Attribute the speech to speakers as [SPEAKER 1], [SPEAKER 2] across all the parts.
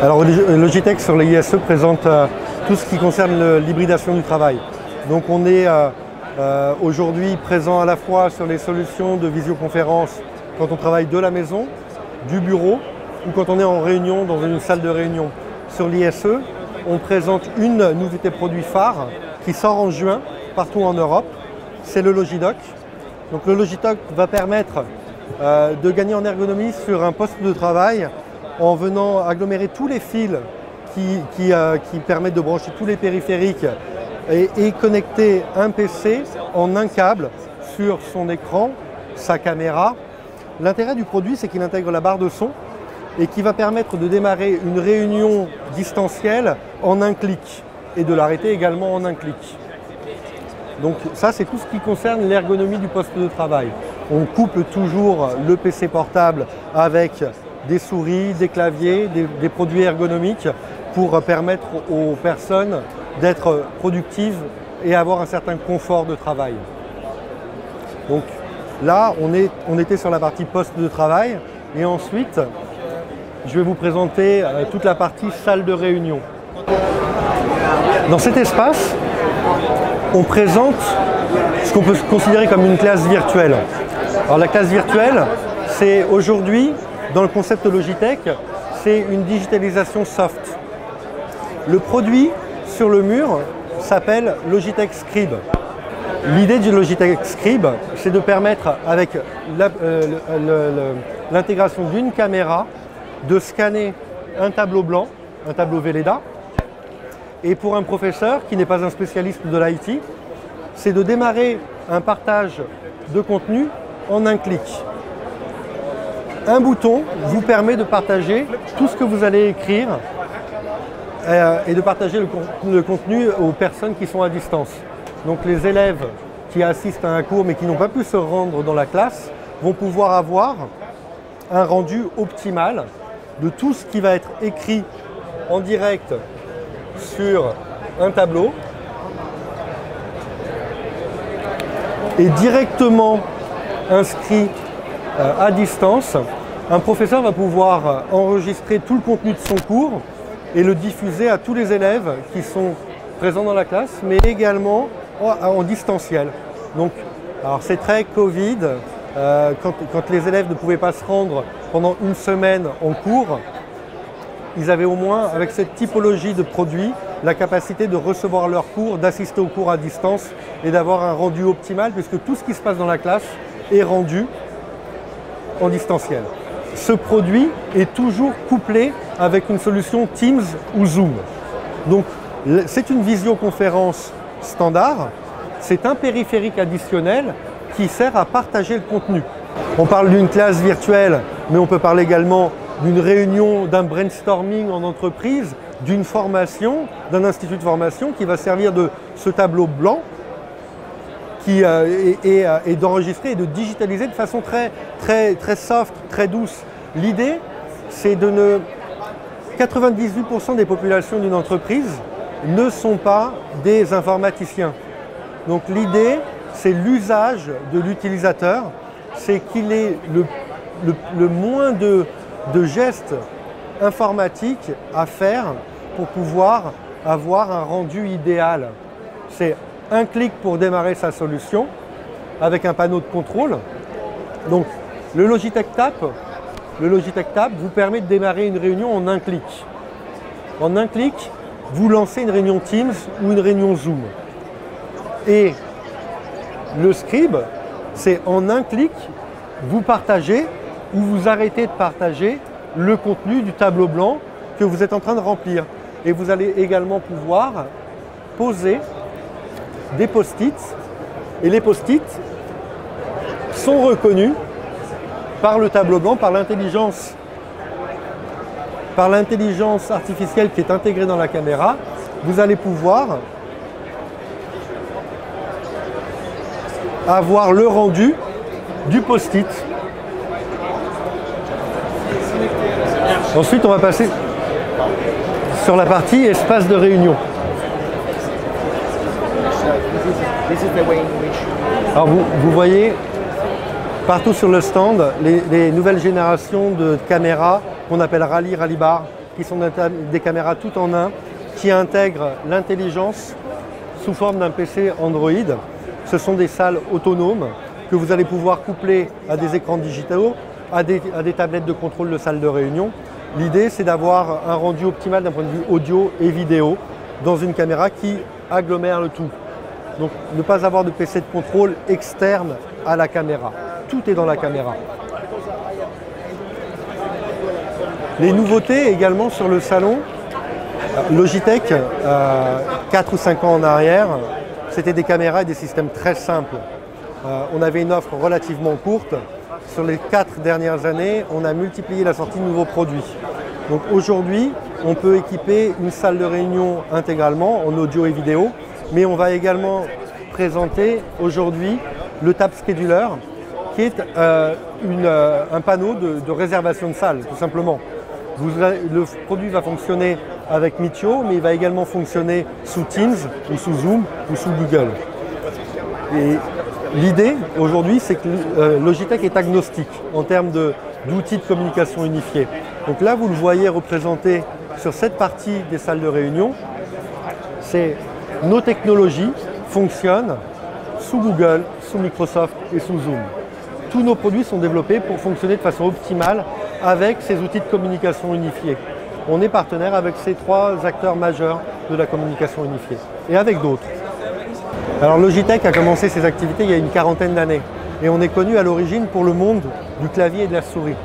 [SPEAKER 1] Alors Logitech sur les ISE présente tout ce qui concerne l'hybridation du travail. Donc on est aujourd'hui présent à la fois sur les solutions de visioconférence quand on travaille de la maison, du bureau ou quand on est en réunion dans une salle de réunion. Sur l'ISE, on présente une nouveauté produit phare qui sort en juin partout en Europe, c'est le Logidock. Donc le Logidock va permettre de gagner en ergonomie sur un poste de travail en venant agglomérer tous les fils qui permettent de brancher tous les périphériques et connecter un PC en un câble sur son écran, sa caméra. L'intérêt du produit, c'est qu'il intègre la barre de son et qui va permettre de démarrer une réunion distancielle en un clic et de l'arrêter également en un clic. Donc ça, c'est tout ce qui concerne l'ergonomie du poste de travail. On couple toujours le PC portable avec des souris, des claviers, des produits ergonomiques pour permettre aux personnes d'être productives et avoir un certain confort de travail. Donc là, on était sur la partie poste de travail et ensuite, je vais vous présenter toute la partie salle de réunion. Dans cet espace, on présente ce qu'on peut considérer comme une classe virtuelle. Alors la classe virtuelle, c'est aujourd'hui, dans le concept Logitech, c'est une digitalisation soft. Le produit sur le mur s'appelle Logitech Scribe. L'idée du Logitech Scribe, c'est de permettre, avec l'intégration d'une caméra, de scanner un tableau blanc, un tableau Velleda. Et pour un professeur qui n'est pas un spécialiste de l'IT, c'est de démarrer un partage de contenu en un clic. Un bouton vous permet de partager tout ce que vous allez écrire et de partager le contenu aux personnes qui sont à distance. Donc les élèves qui assistent à un cours mais qui n'ont pas pu se rendre dans la classe vont pouvoir avoir un rendu optimal de tout ce qui va être écrit en direct sur un tableau et directement inscrit à distance. Un professeur va pouvoir enregistrer tout le contenu de son cours et le diffuser à tous les élèves qui sont présents dans la classe, mais également en distanciel. Donc, alors c'est très Covid, quand les élèves ne pouvaient pas se rendre pendant une semaine en cours, ils avaient au moins, avec cette typologie de produits, la capacité de recevoir leurs cours, d'assister aux cours à distance et d'avoir un rendu optimal, puisque tout ce qui se passe dans la classe est rendu en distanciel. Ce produit est toujours couplé avec une solution Teams ou Zoom. Donc, c'est une visioconférence standard, c'est un périphérique additionnel qui sert à partager le contenu. On parle d'une classe virtuelle, mais on peut parler également d'une réunion, d'un brainstorming en entreprise, d'une formation, d'un institut de formation qui va servir de ce tableau blanc et d'enregistrer et de digitaliser de façon très soft, très douce. L'idée, c'est de ne... 98% des populations d'une entreprise ne sont pas des informaticiens. Donc l'idée, c'est l'usage de l'utilisateur, c'est qu'il ait le moins de gestes informatiques à faire pour pouvoir avoir un rendu idéal. C'est un clic pour démarrer sa solution avec un panneau de contrôle. Donc le Logitech Tap vous permet de démarrer une réunion en un clic. En un clic, vous lancez une réunion Teams ou une réunion Zoom. Et le Scribe, c'est en un clic, vous partagez ou vous arrêtez de partager le contenu du tableau blanc que vous êtes en train de remplir. Et vous allez également pouvoir poser des post-it. Et les post-it sont reconnus par le tableau blanc, par l'intelligence artificielle qui est intégrée dans la caméra. Vous allez pouvoir avoir le rendu du post-it. Ensuite, on va passer sur la partie espace de réunion. Alors vous voyez partout sur le stand les nouvelles générations de caméras qu'on appelle Rally Bar qui sont des caméras tout en un, qui intègrent l'intelligence sous forme d'un PC Android. Ce sont des salles autonomes que vous allez pouvoir coupler à des écrans digitaux, à des tablettes de contrôle de salle de réunion. L'idée, c'est d'avoir un rendu optimal d'un point de vue audio et vidéo dans une caméra qui agglomère le tout. Donc, ne pas avoir de PC de contrôle externe à la caméra. Tout est dans la caméra. Les nouveautés également sur le salon. Logitech, 4 ou 5 ans en arrière, c'était des caméras et des systèmes très simples. On avait une offre relativement courte. Sur les 4 dernières années, on a multiplié la sortie de nouveaux produits. Donc aujourd'hui, on peut équiper une salle de réunion intégralement en audio et vidéo, mais on va également présenter aujourd'hui le Tab Scheduler, qui est un panneau de réservation de salle, tout simplement. Le produit va fonctionner avec Meetio, mais il va également fonctionner sous Teams, ou sous Zoom, ou sous Google. Et l'idée aujourd'hui, c'est que Logitech est agnostique en termes d'outils de communication unifiés. Donc là, vous le voyez représenté sur cette partie des salles de réunion. C'est nos technologies fonctionnent sous Google, sous Microsoft et sous Zoom. Tous nos produits sont développés pour fonctionner de façon optimale avec ces outils de communication unifiés. On est partenaire avec ces 3 acteurs majeurs de la communication unifiée et avec d'autres. Alors Logitech a commencé ses activités il y a une quarantaine d'années et on est connu à l'origine pour le monde du clavier et de la souris.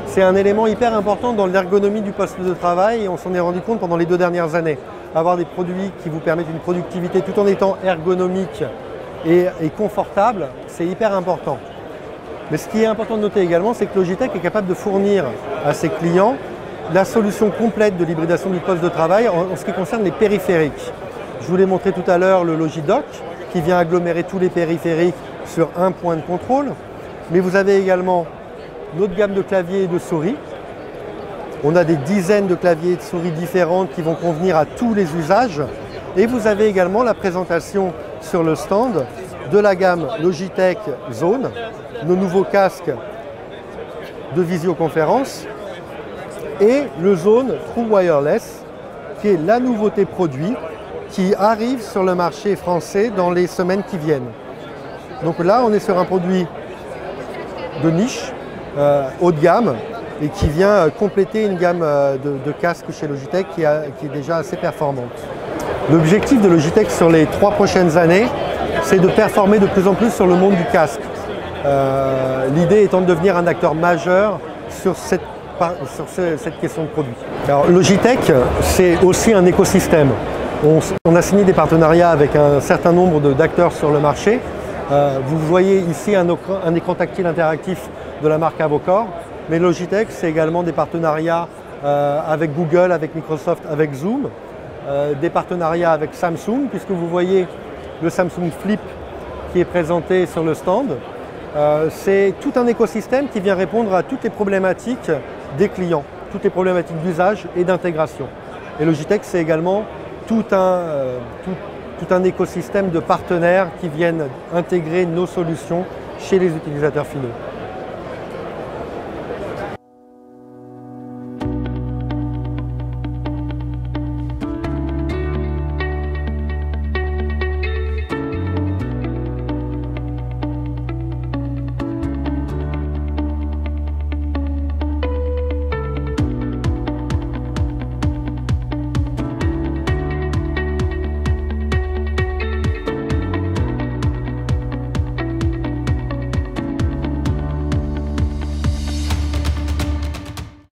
[SPEAKER 1] C'est un élément hyper important dans l'ergonomie du poste de travail et on s'en est rendu compte pendant les 2 dernières années. Avoir des produits qui vous permettent une productivité tout en étant ergonomique et confortable, c'est hyper important. Mais ce qui est important de noter également, c'est que Logitech est capable de fournir à ses clients la solution complète de l'hybridation du poste de travail en ce qui concerne les périphériques. Je vous l'ai montré tout à l'heure, le Logidock, qui vient agglomérer tous les périphériques sur un point de contrôle. Mais vous avez également notre gamme de claviers et de souris. On a des dizaines de claviers et de souris différentes qui vont convenir à tous les usages. Et vous avez également la présentation sur le stand de la gamme Logitech Zone, nos nouveaux casques de visioconférence et le Zone True Wireless, qui est la nouveauté produit qui arrive sur le marché français dans les semaines qui viennent. Donc là, on est sur un produit de niche, haut de gamme, et qui vient compléter une gamme de casques chez Logitech qui est déjà assez performante. L'objectif de Logitech sur les 3 prochaines années, c'est de performer de plus en plus sur le monde du casque. L'idée étant de devenir un acteur majeur sur cette question de produit. Alors Logitech, c'est aussi un écosystème. On a signé des partenariats avec un certain nombre d'acteurs sur le marché. Vous voyez ici un écran tactile interactif de la marque Avocor. Mais Logitech, c'est également des partenariats avec Google, avec Microsoft, avec Zoom. Des partenariats avec Samsung, puisque vous voyez le Samsung Flip qui est présenté sur le stand. C'est tout un écosystème qui vient répondre à toutes les problématiques des clients, toutes les problématiques d'usage et d'intégration. Et Logitech, c'est également tout un écosystème de partenaires qui viennent intégrer nos solutions chez les utilisateurs finaux.